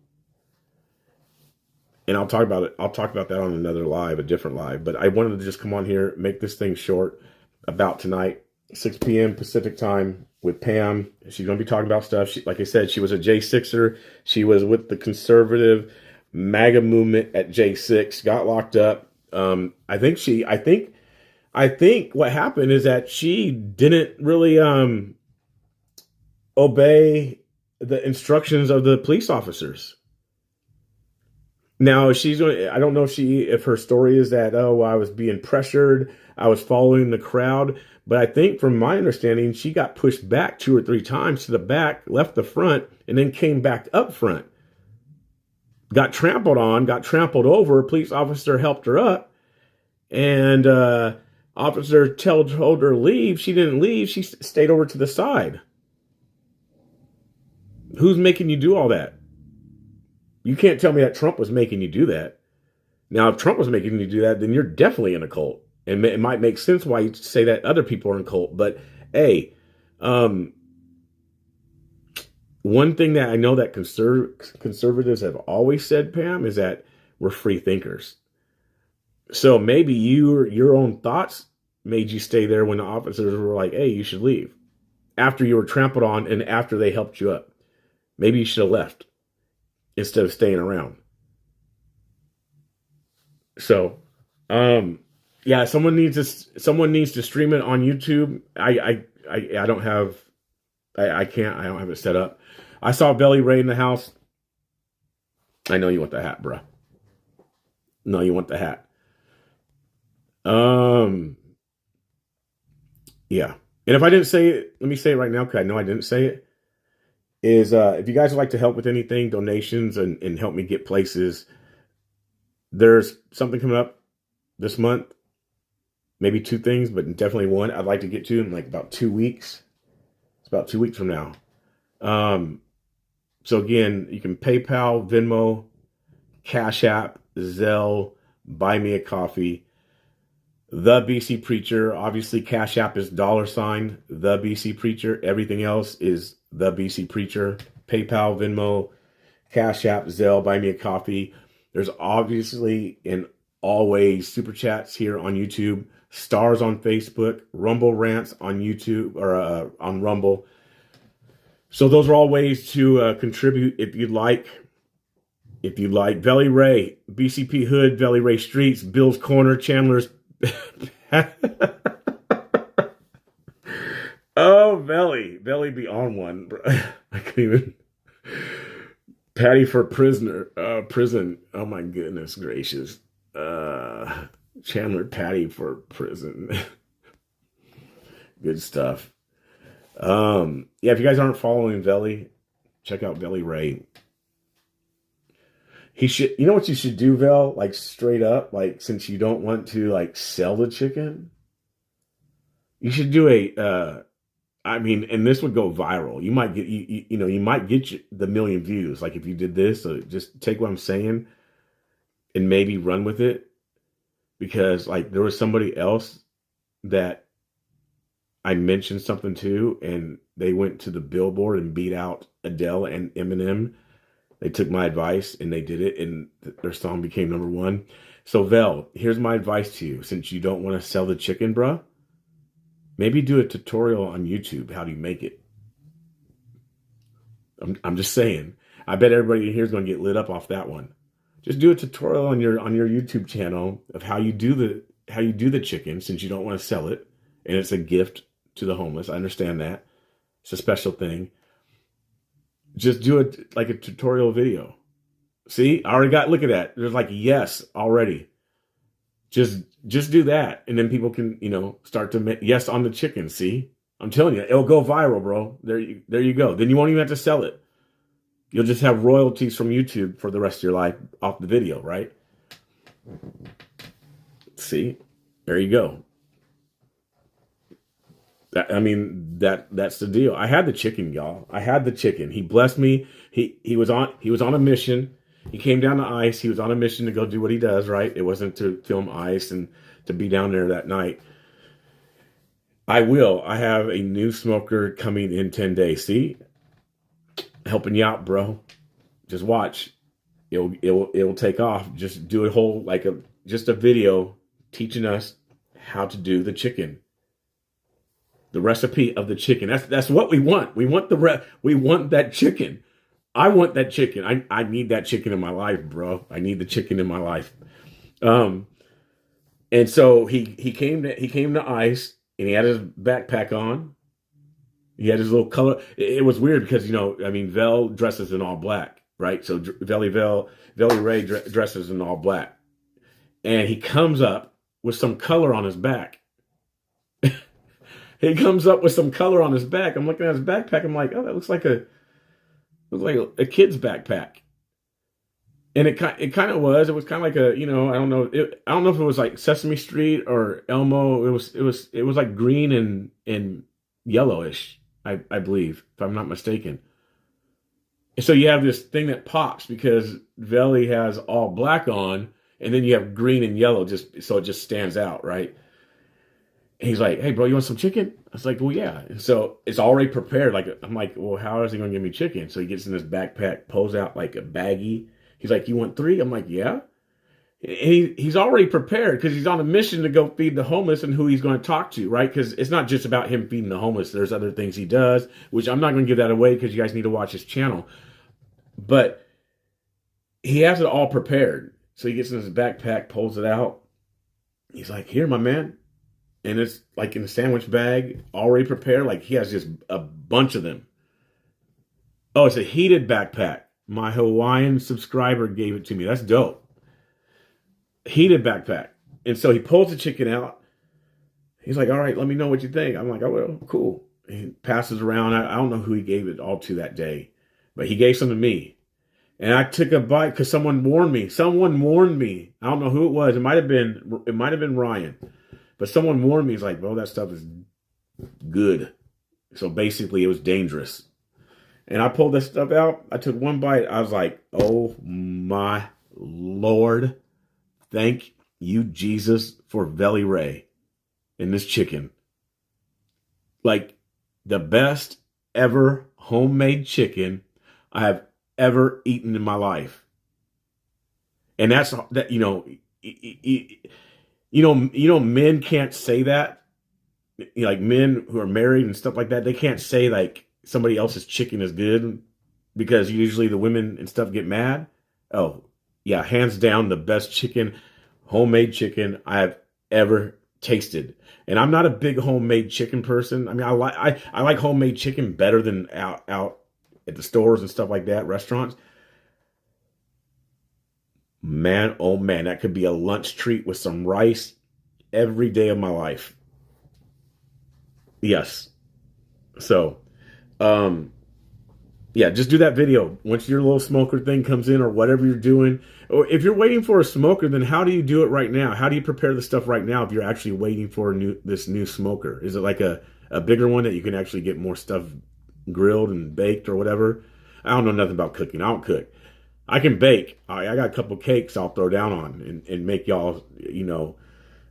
And I'll talk about it. I'll talk about that on another live, a different live. But I wanted to just come on here, make this thing short about tonight, 6 p.m. Pacific time with Pam. She's going to be talking about stuff. Like I said, she was a J6er. She was with the conservative MAGA movement at J6, got locked up. I think what happened is that she didn't really obey the instructions of the police officers. Now I don't know if her story is that, oh, I was being pressured, I was following the crowd, but I think from my understanding, she got pushed back 2 or 3 times to the back, left the front, and then came back up front. Got trampled on, got trampled over. A police officer helped her up, and officer told her to leave. She didn't leave. She stayed over to the side. Who's making you do all that? You can't tell me that Trump was making you do that. Now, if Trump was making you do that, then you're definitely in a cult. And it might make sense why you say that other people are in a cult. But, hey, one thing that I know that conservatives have always said, Pam, is that we're free thinkers. So maybe your own thoughts made you stay there when the officers were like, hey, you should leave. After you were trampled on and after they helped you up. Maybe you should have left instead of staying around. So, yeah, someone needs to stream it on YouTube. I don't have, I don't have it set up. I saw Belly Ray in the house. I know you want the hat, bro. No, you want the hat. Yeah. And if I didn't say it, let me say it right now because I know I didn't say it. Is if you guys would like to help with anything, donations, and help me get places, there's something coming up this month. Maybe 2 things, but definitely one I'd like to get to in like about 2 weeks. It's about 2 weeks from now. So again, you can PayPal, Venmo, Cash App, Zelle, buy me a coffee. The BC Preacher, obviously Cash App is $, the BC Preacher. Everything else is the BC Preacher. PayPal, Venmo, Cash App, Zelle, buy me a coffee. There's obviously in always super chats here on YouTube, stars on Facebook, Rumble rants on YouTube or on Rumble. So those are all ways to contribute if you'd like. If you like Belly Ray, BCP Hood, Belly Ray Streets, Bill's Corner, Chandler's. Oh, Belly be on one. I can't even. Patty for prison. Oh my goodness gracious. Chandler Patty for prison. Good stuff. Yeah, if you guys aren't following Belly, check out Belly Ray. He should, you know what you should do, Vel? Like straight up, like since you don't want to like sell the chicken, you should do and this would go viral. You might get, you might get the 1 million views. Like if you did this, so just take what I'm saying and maybe run with it. Because like there was somebody else that I mentioned something to and they went to the billboard and beat out Adele and Eminem. They took my advice and they did it and their song became #1. So Vel, here's my advice to you. Since you don't want to sell the chicken, bruh, maybe do a tutorial on YouTube. How do you make it? I'm just saying. I bet everybody in here is going to get lit up off that one. Just do a tutorial on your YouTube channel of how you do the chicken since you don't want to sell it. And it's a gift to the homeless. I understand that. It's a special thing. Just do it like a tutorial video. See, I already got, look at that. There's like, yes, already. Just do that. And then people can, start to make yes on the chicken. See, I'm telling you, it'll go viral, bro. There you go. Then you won't even have to sell it. You'll just have royalties from YouTube for the rest of your life off the video, right? See, there you go. That's the deal. I had the chicken, y'all. I had the chicken. He blessed me. He was on a mission. He came down to ICE. He was on a mission to go do what he does, right? It wasn't to film ICE and to be down there that night. I have a new smoker coming in 10 days. See? Helping you out, bro. Just watch. It'll take off. Just do a whole, just a video teaching us how to do the chicken. The recipe of the chicken. That's what we want. We want we want that chicken. I want that chicken. I need that chicken in my life, bro. I need the chicken in my life. And so he came to ICE and he had his backpack on. He had his little color. It was weird because Vel dresses in all black. right? So Veli Ray dresses in all black, and he comes up with some color on his back. He comes up with some color on his back. I'm looking at his backpack. I'm like, oh, that looks like a kid's backpack. And it kind of was. It was kind of like a, I don't know. I don't know if it was like Sesame Street or Elmo. It was like green and yellowish. I believe, if I'm not mistaken. And so you have this thing that pops because Veli has all black on, and then you have green and yellow, just so it just stands out, right? And he's like, "Hey, bro, you want some chicken?" I was like, "Well, yeah." And so it's already prepared. Like, I'm like, "Well, how is he going to give me chicken?" So he gets in his backpack, pulls out like a baggie. He's like, "You want 3?" I'm like, "Yeah." And he's already prepared because he's on a mission to go feed the homeless and who he's going to talk to, right? Because it's not just about him feeding the homeless. There's other things he does, which I'm not going to give that away because you guys need to watch his channel. But he has it all prepared. So he gets in his backpack, pulls it out. He's like, "Here, my man." And it's like in a sandwich bag, already prepared. Like he has just a bunch of them. Oh, it's a heated backpack. My Hawaiian subscriber gave it to me. That's dope. Heated backpack. And so he pulls the chicken out. He's like, "All right, let me know what you think." I'm like, "Oh, well, cool." And he passes around. I don't know who he gave it all to that day, but he gave some to me. And I took a bite because someone warned me. Someone warned me. I don't know who it was. It might have been Ryan. But someone warned me. He's like, "Bro, that stuff is good." So basically, it was dangerous. And I pulled this stuff out. I took one bite. I was like, "Oh my Lord. Thank you, Jesus, for Veli Ray and this chicken." Like the best ever homemade chicken I have ever eaten in my life. And that's that, men can't say that. Like men who are married and stuff like that, they can't say like somebody else's chicken is good because usually the women and stuff get mad. Oh, yeah, hands down the best chicken, homemade chicken I have ever tasted. And I'm not a big homemade chicken person. I mean, I like homemade chicken better than out at the stores and stuff like that, restaurants. Man, oh man, that could be a lunch treat with some rice every day of my life. Yes. So, yeah, just do that video once your little smoker thing comes in or whatever you're doing. Or if you're waiting for a smoker, then how do you do it right now? How do you prepare the stuff right now if you're actually waiting for this new smoker? Is it like a bigger one that you can actually get more stuff grilled and baked or whatever? I don't know nothing about cooking. I don't cook. I can bake. I got a couple cakes I'll throw down on and make y'all,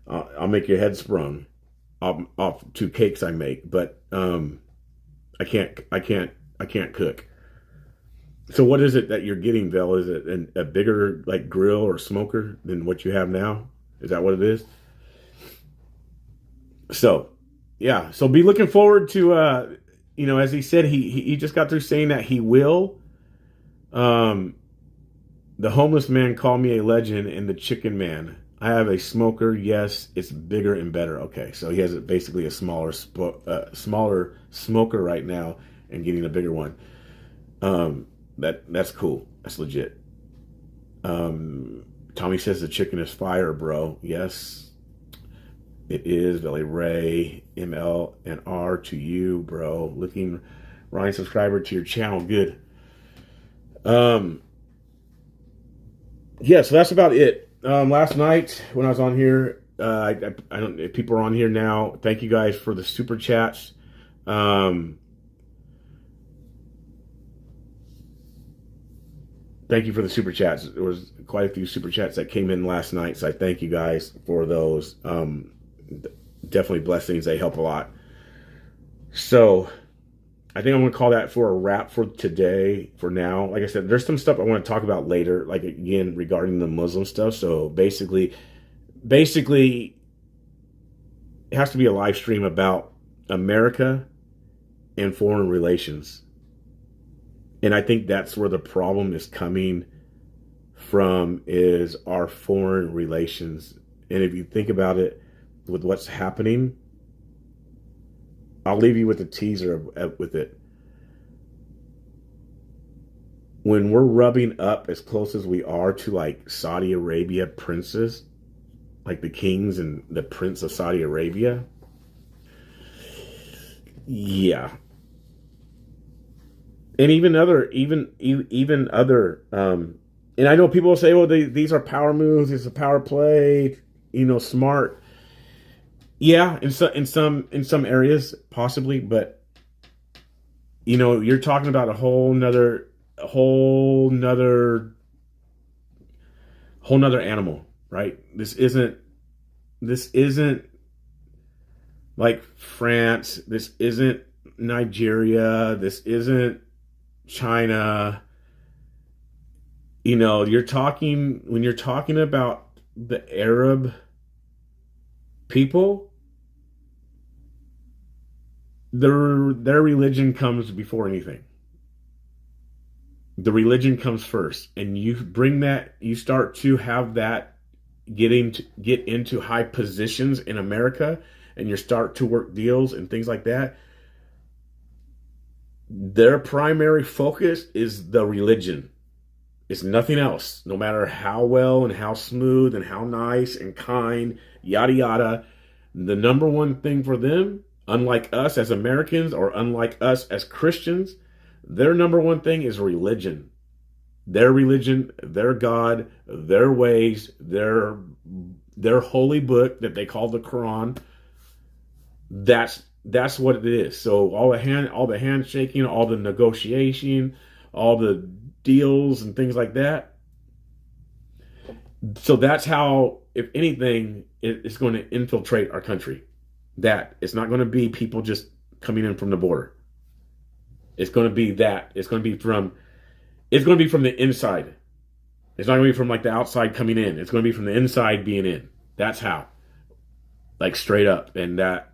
I'll make your head sprung off 2 cakes I make. But I can't cook. So what is it that you're getting, Vel? Is it a bigger like grill or smoker than what you have now? Is that what it is? So, yeah. So be looking forward to, as he said, he just got through saying that he will. The homeless man called me a legend, and the chicken man. I have a smoker. Yes, it's bigger and better. Okay, so he has basically a smaller smoker right now, and getting a bigger one. That's cool. That's legit. Tommy says the chicken is fire, bro. Yes, it is. Veli Ray, ML and R to you, bro. Looking Ryan subscriber to your channel. Good. Yeah, so that's about it. Last night when I was on here, I don't. If people are on here now, thank you guys for the super chats. Thank you for the super chats. There was quite a few super chats that came in last night, so I thank you guys for those. Definitely blessings. They help a lot. So I think I'm going to call that for a wrap for today, for now. Like I said, there's some stuff I want to talk about later, like again, regarding the Muslim stuff. So basically, it has to be a live stream about America and foreign relations. And I think that's where the problem is coming from, is our foreign relations. And if you think about it with what's happening, I'll leave you with a teaser with it. when we're rubbing up as close as we are to like Saudi Arabia princes, like the kings and the prince of Saudi Arabia, yeah, and even other, and I know people will say, "Oh, these are power moves. It's a power play." Smart. Yeah, in some areas possibly, but you're talking about a whole nother animal, right? This isn't like France. This isn't Nigeria. This isn't China. When you're talking about the Arab people, their religion comes before anything. The religion comes first, and you start to have that get into high positions in America, and you start to work deals and things like that. Their primary focus is the religion. It's nothing else. No matter how well and how smooth and how nice and kind, yada yada, the number one thing for them, unlike us as Americans or unlike us as Christians, their number one thing is religion. Their religion, their God, their ways, their holy book that they call the Quran. That's what it is. So all the handshaking, all the negotiation, all the deals and things like that. So that's how, if anything, it's going to infiltrate our country. That it's not going to be people just coming in from the border. It's going to be that. It's going to be from the inside. It's not going to be from like the outside coming in. It's going to be from the inside being in. That's how. Like straight up. And that.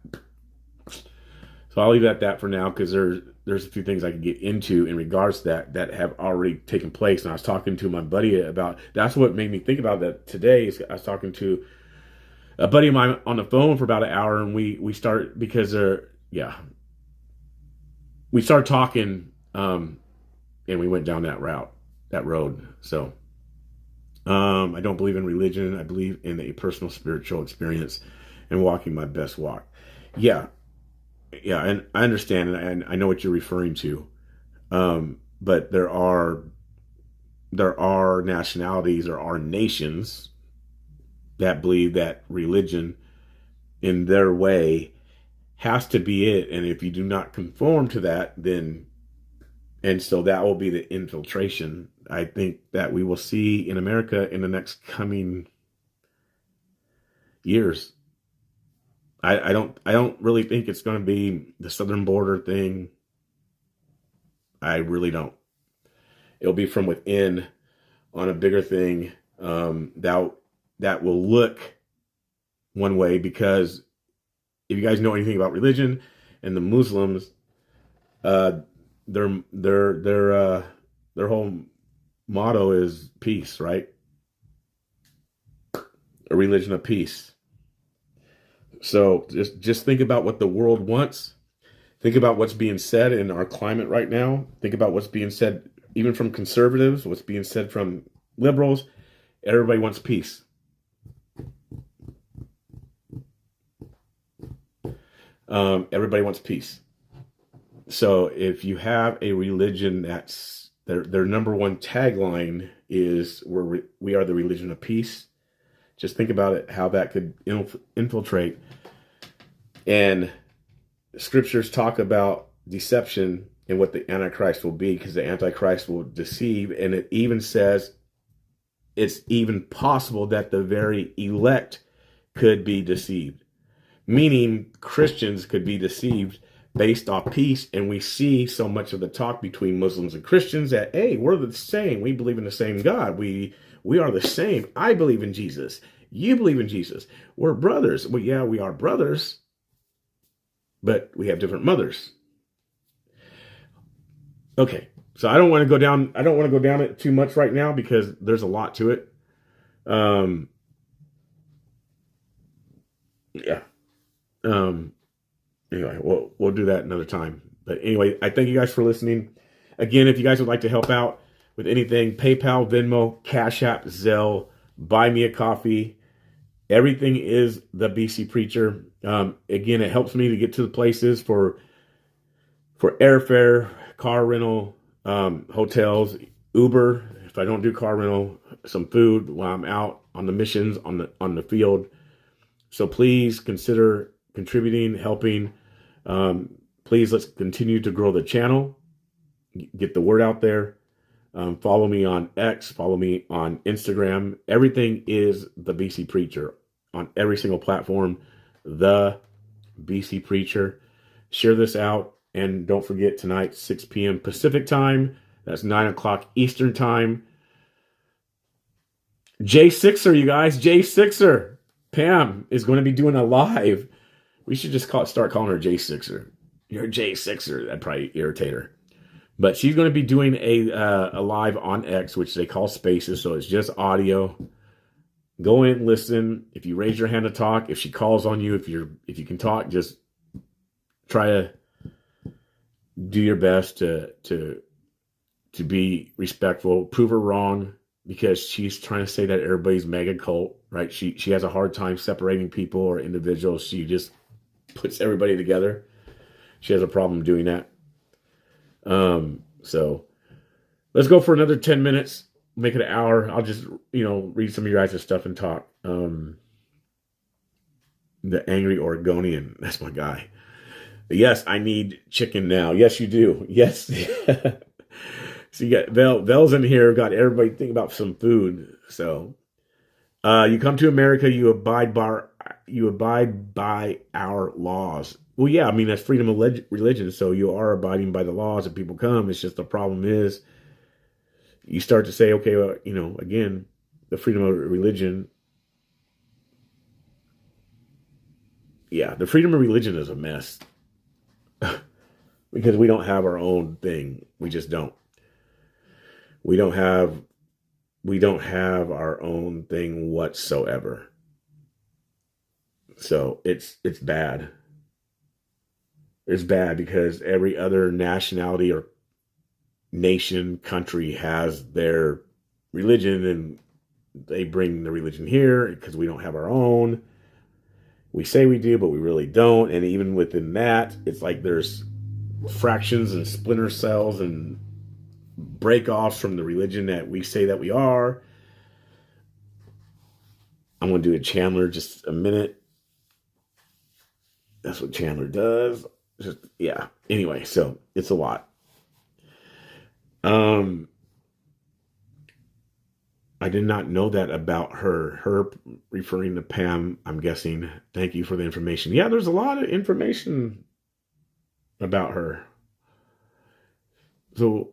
So I'll leave it at that for now, because there's a few things I could get into in regards to that have already taken place. And I was talking to my buddy about, that's what made me think about that today. Is I was talking to a buddy of mine on the phone for about an hour, and we start, because we started talking, and we went down that road. So I don't believe in religion. I believe in a personal spiritual experience and walking my best walk. Yeah, and I understand, and I know what you're referring to. But there are nationalities, there are nations that believe that religion in their way has to be it. And if you do not conform to that, and so that will be the infiltration, I think, that we will see in America in the next coming years. I don't really think it's going to be the southern border thing. I really don't. It'll be from within on a bigger thing, that will look one way, because if you guys know anything about religion and the Muslims, their whole motto is peace, right? A religion of peace. So just think about what the world wants. Think about what's being said in our climate right now. Think about what's being said even from conservatives, what's being said from liberals. Everybody wants peace. Everybody wants peace. So if you have a religion that's their number one tagline is we are the religion of peace, just think about it, how that could infiltrate. And scriptures talk about deception and what the Antichrist will be, because the Antichrist will deceive. And it even says it's even possible that the very elect could be deceived, meaning Christians could be deceived based off peace. And we see so much of the talk between Muslims and Christians that, hey, we're the same. We believe in the same God. We are the same. I believe in Jesus. You believe in Jesus. We're brothers. Well, yeah, we are brothers, but we have different mothers. Okay, so I don't want to go down it too much right now, because there's a lot to it. Anyway, we'll do that another time. But anyway, I thank you guys for listening. Again, if you guys would like to help out with anything. PayPal, Venmo, Cash App, Zelle, buy me a coffee. Everything is the BC Preacher. Again, it helps me to get to the places for airfare, car rental, hotels, Uber. If I don't do car rental, some food while I'm out on the missions on the field. So please consider contributing, helping. Please let's continue to grow the channel, get the word out there. Follow me on X, follow me on Instagram. Everything is the BC Preacher on every single platform. The BC Preacher. Share this out. And don't forget tonight, 6 p.m. Pacific time. That's 9 o'clock Eastern time. J6er, you guys. J6er. Pam is going to be doing a live. We should just start calling her J6er. You're a J6er. That'd probably irritate her. But she's going to be doing a live on X, which they call Spaces. So it's just audio. Go in, listen. If you raise your hand to talk, if she calls on you, if you can talk, just try to do your best to be respectful. Prove her wrong, because she's trying to say that everybody's mega cult, right? She has a hard time separating people or individuals. She just puts everybody together. She has a problem doing that. So let's go for another 10 minutes. Make it an hour. I'll just, read some of your guys' stuff and talk. The Angry Oregonian. That's my guy. Yes, I need chicken now. Yes, you do. Yes. So you got Vel's in here, got everybody thinking about some food. So you come to America, you abide by our laws. Well, yeah, I mean, that's freedom of religion. So you are abiding by the laws and people come. It's just the problem is you start to say, okay, well, again, the freedom of religion. Yeah, the freedom of religion is a mess. Because we don't have our own thing. We just don't. We don't have our own thing whatsoever. So it's bad. It's bad because every other nationality or nation, country has their religion, and they bring the religion here because we don't have our own. We say we do, but we really don't. And even within that, it's like there's fractions and splinter cells and break-offs from the religion that we say that we are. I'm going to do a Chandler just a minute. That's what Chandler does. Yeah. Anyway, so it's a lot. I did not know that about her. Her referring to Pam, I'm guessing. Thank you for the information. Yeah, there's a lot of information about her. So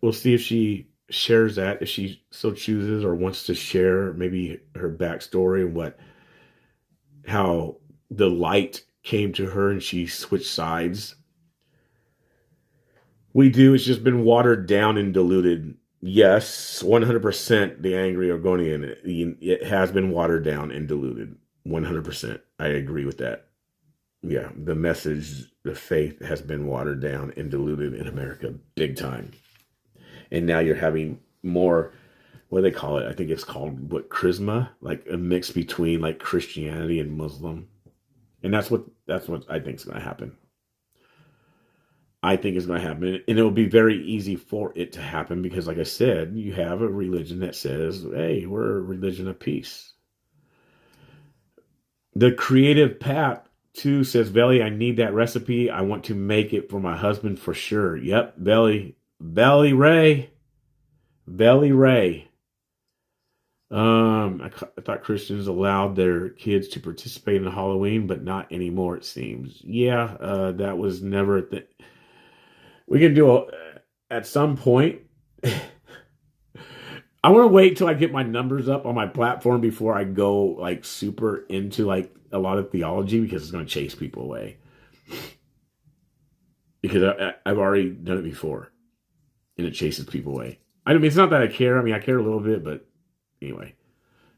we'll see if she shares that, if she so chooses or wants to share maybe her backstory and how the light came to her and she switched sides. We do. It's just been watered down and diluted. Yes, 100% the Angry Oregonian. It has been watered down and diluted. 100%. I agree with that. Yeah, the message, the faith has been watered down and diluted in America big time. And now you're having more, what do they call it? I think it's called, charisma? Like a mix between like Christianity and Muslim. And that's what I think is going to happen. I think is going to happen. And it'll be very easy for it to happen because, like I said, you have a religion that says, hey, we're a religion of peace. The Creative Pat, too, says, Belly, I need that recipe. I want to make it for my husband for sure. Yep, Belly Ray. I thought Christians allowed their kids to participate in Halloween, but not anymore, it seems. Yeah, that was never a thing. We can do at some point. I want to wait till I get my numbers up on my platform before I go like super into like a lot of theology because it's going to chase people away. Because I've already done it before and it chases people away. I mean, it's not that I care. I mean, I care a little bit, but anyway,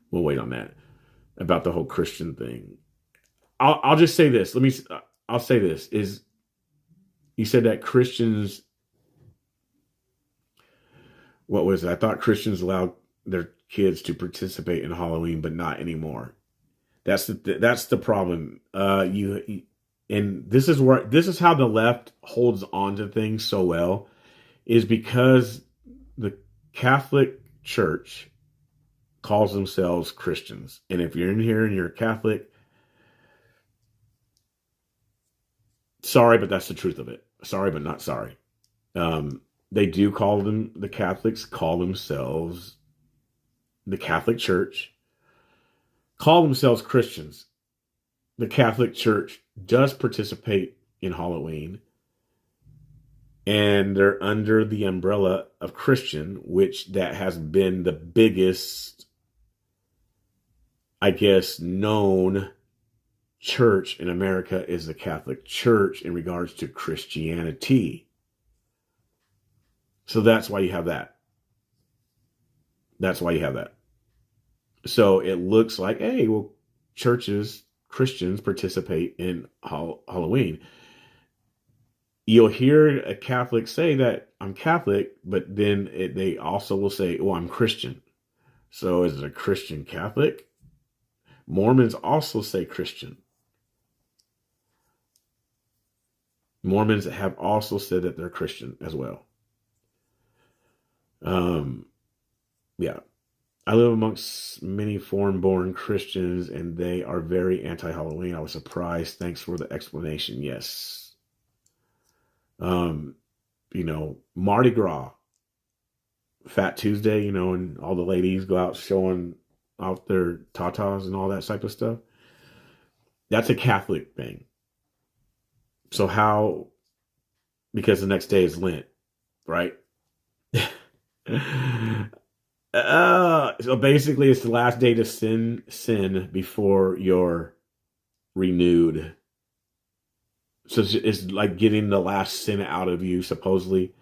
we'll wait on that about the whole Christian thing. I'll just say this. I'll say this is, you said that Christians what was it? I thought Christians allowed their kids to participate in Halloween, but not anymore. That's the problem. And this is how the left holds on to things so well, is because the Catholic Church calls themselves Christians. And if you're in here and you're a Catholic, sorry, but that's the truth of it. Sorry, but not sorry. They do call them, the Catholics call themselves, the Catholic Church call themselves Christians. The Catholic Church does participate in Halloween, and they're under the umbrella of Christian, which that has been the biggest, I guess, known church in America is the Catholic Church in regards to Christianity. So that's why you have that. That's why you have that. So it looks like, hey, well, churches, Christians participate in Halloween. You'll hear a Catholic say that I'm Catholic, but then they also will say, oh, I'm Christian. So is it a Christian Catholic? Mormons also say Christian. Mormons have also said that they're Christian as well. Yeah. I live amongst many foreign-born Christians, and they are very anti-Halloween. I was surprised. Thanks for the explanation. Yes. Mardi Gras, Fat Tuesday, and all the ladies go out showing out their tatas and all that type of stuff. That's a Catholic thing. So how, because the next day is Lent, right? So basically it's the last day to sin before you're renewed. So it's like getting the last sin out of you, supposedly.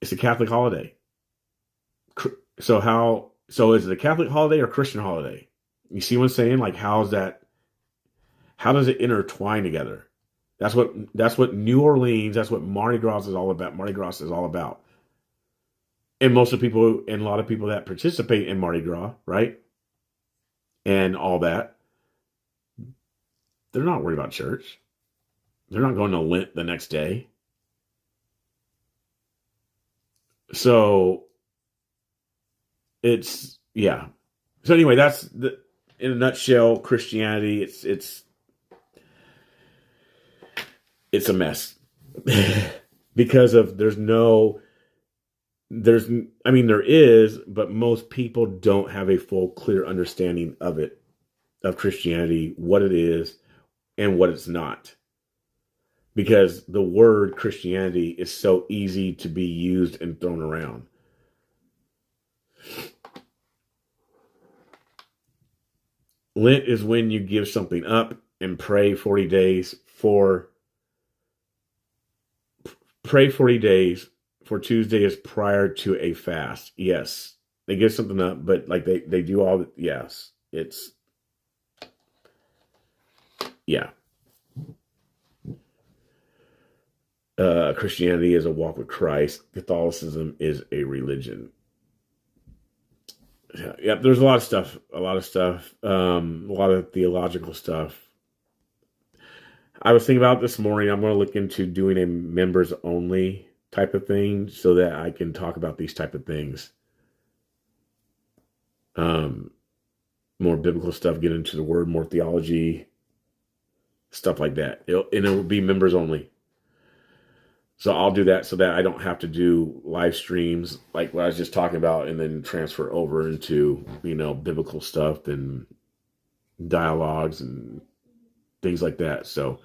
It's a Catholic holiday. So is it a Catholic holiday or Christian holiday? You see what I'm saying? Like, how does it intertwine together? That's what New Orleans, that's what Mardi Gras is all about. Mardi Gras is all about. And most of the people, and a lot of people that participate in Mardi Gras, right? And all that, they're not worried about church. They're not going to Lent the next day. So it's, yeah. So anyway, that's in a nutshell, Christianity. It's a mess because of there is, but most people don't have a full, clear understanding of it, of Christianity, what it is and what it's not. Because the word Christianity is so easy to be used and thrown around. Lent is when you give something up and pray 40 days for 2 days prior to a fast. Yes. They give something up, but like they do all, yes. It's, yeah. Christianity is a walk with Christ. Catholicism is a religion. Yeah, there's a lot of stuff, a lot of theological stuff. I was thinking about this morning, I'm going to look into doing a members only type of thing so that I can talk about these type of things. More biblical stuff, get into the word, more theology, stuff like that. It will be members only. So I'll do that so that I don't have to do live streams like what I was just talking about and then transfer over into, biblical stuff and dialogues and things like that. So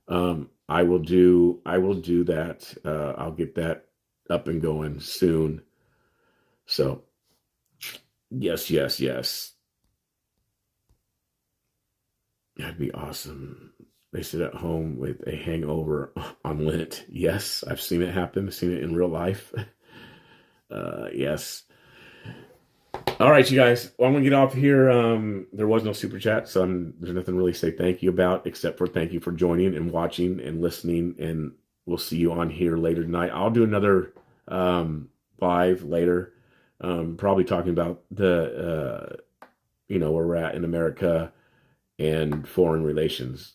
I will do that. I'll get that up and going soon. So yes. That'd be awesome. They sit at home with a hangover on Lent. Yes, I've seen it happen. I've seen it in real life. Yes. All right, you guys. Well, I'm going to get off here. There was no super chat, so there's nothing really to say thank you about, except for thank you for joining and watching and listening, and we'll see you on here later tonight. I'll do another 5 later. Probably talking about the, where we're at in America and foreign relations.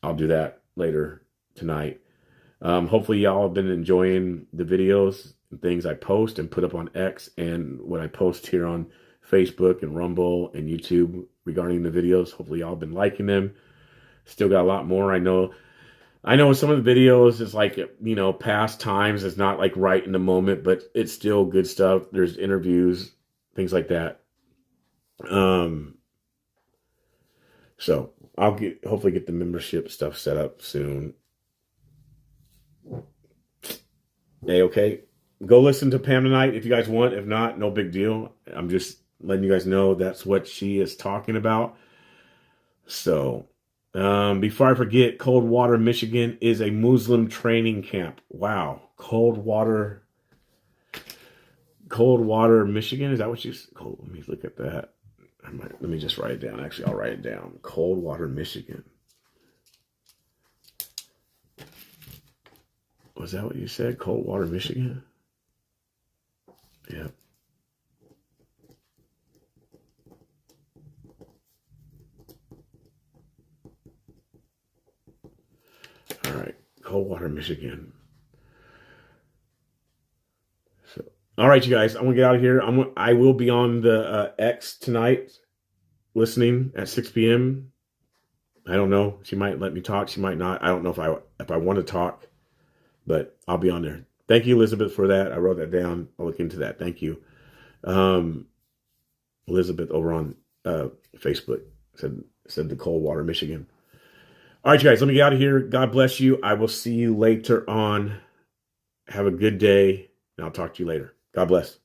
I'll do that later tonight. Hopefully y'all have been enjoying the videos and things I post and put up on X and what I post here on Facebook and Rumble and YouTube regarding the videos. Hopefully y'all have been liking them. Still got a lot more. I know some of the videos is like, past times. It's not like right in the moment, but it's still good stuff. There's interviews, things like that. So I'll hopefully get the membership stuff set up soon. Hey, okay. Go listen to Pam tonight if you guys want. If not, no big deal. I'm just letting you guys know that's what she is talking about. So, before I forget, Coldwater, Michigan is a Muslim training camp. Wow. Coldwater, Michigan? Is that what you... Let me look at that. Let me just write it down. Actually, I'll write it down. Coldwater, Michigan. Was that what you said? Coldwater, Michigan? Yeah. All right. Coldwater, Michigan. So, all right, you guys. I'm going to get out of here. I will be on the X tonight listening at 6 p.m. I don't know. She might let me talk. She might not. I don't know if I want to talk, but I'll be on there. Thank you, Elizabeth, for that. I wrote that down. I'll look into that. Thank you. Elizabeth over on Facebook said the Coldwater, Michigan. All right, you guys, let me get out of here. God bless you. I will see you later on. Have a good day, and I'll talk to you later. God bless.